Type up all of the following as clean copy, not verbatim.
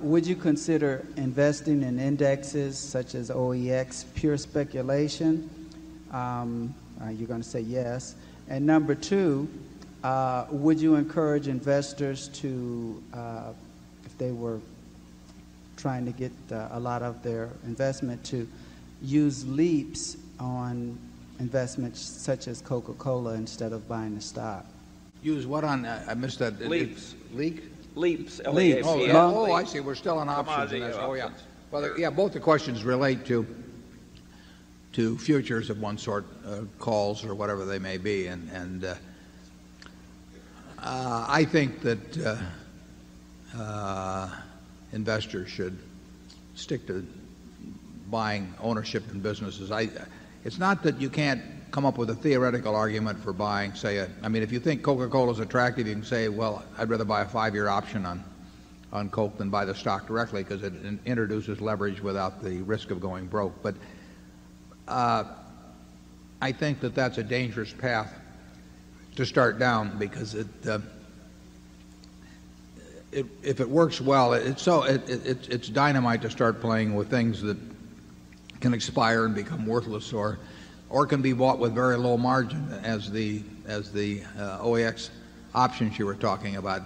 Would you consider investing in indexes such as OEX pure speculation? You're going to say yes. And number two, would you encourage investors to, if they were trying to get a lot of their investment, to use LEAPS on investments such as Coca-Cola instead of buying the stock? Use what on? I missed that. LEAPS. LEAPS. LEAPS. Oh, I see. We're still on options. Oh, yeah. Well, yeah. Both the questions relate to futures of one sort, calls or whatever they may be, and I think that investors should stick to buying ownership in businesses. It's not that you can't come up with a theoretical argument for buying, say, if you think Coca-Cola is attractive, you can say, well, I'd rather buy a 5-year option on Coke than buy the stock directly because it introduces leverage without the risk of going broke. But I think that that's a dangerous path to start down because if it works well, it's dynamite to start playing with things that can expire and become worthless or can be bought with very low margin as the OEX options you were talking about.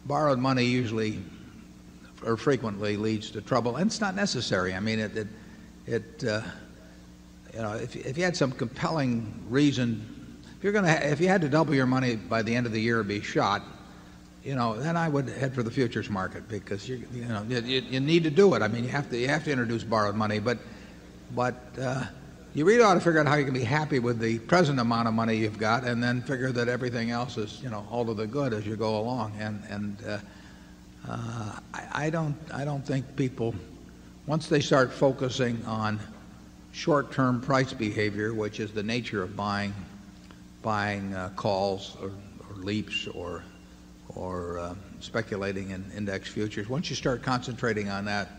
Borrowed money usually or frequently leads to trouble, and it's not necessary. I mean, if you had some compelling reason, if you had to double your money by the end of the year or be shot, then I would head for the futures market because you need to do it. I mean, you have to introduce borrowed money, but you really ought to figure out how you can be happy with the present amount of money you've got, and then figure that everything else is all to the good as you go along. I don't think people, once they start focusing on short-term price behavior, which is the nature of buying calls or LEAPS or speculating in index futures, once you start concentrating on that,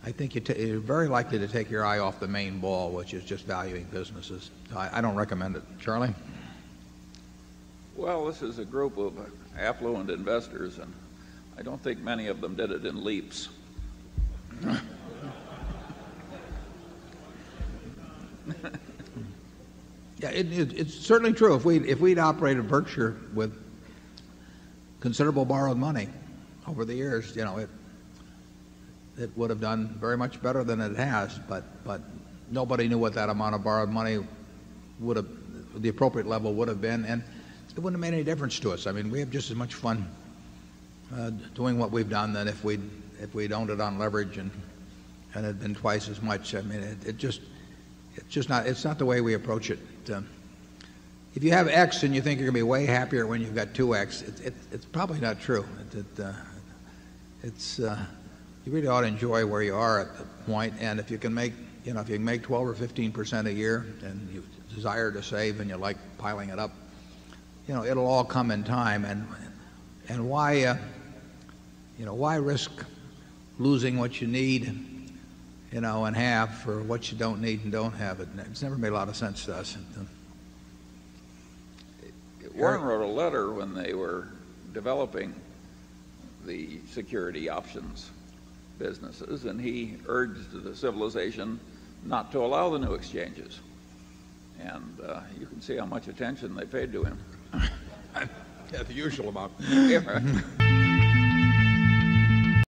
I think you're very likely to take your eye off the main ball, which is just valuing businesses. I don't recommend it. Charlie? Well, this is a group of affluent investors, and I don't think many of them did it in LEAPS. Yeah, it's certainly true. If we'd operated Berkshire with considerable borrowed money over the years, it would have done very much better than it has. But nobody knew what that amount of borrowed money would have, the appropriate level would have been, and it wouldn't have made any difference to us. I mean, we have just as much fun doing what we've done than if we'd owned it on leverage and it had been twice as much. I mean, it's not the way we approach it. If you have X and you think you're going to be way happier when you've got 2X, it's probably not true. You really ought to enjoy where you are at the point, and if you can make 12 or 15% a year, and you desire to save and you like piling it up, it'll all come in time. And why risk losing what you need, and have for what you don't need and don't have? It's never made a lot of sense to us. Warren wrote a letter when they were developing the security options businesses, and he urged the civilization not to allow the new exchanges. And you can see how much attention they paid to him. Yeah, the usual amount. Yeah, right.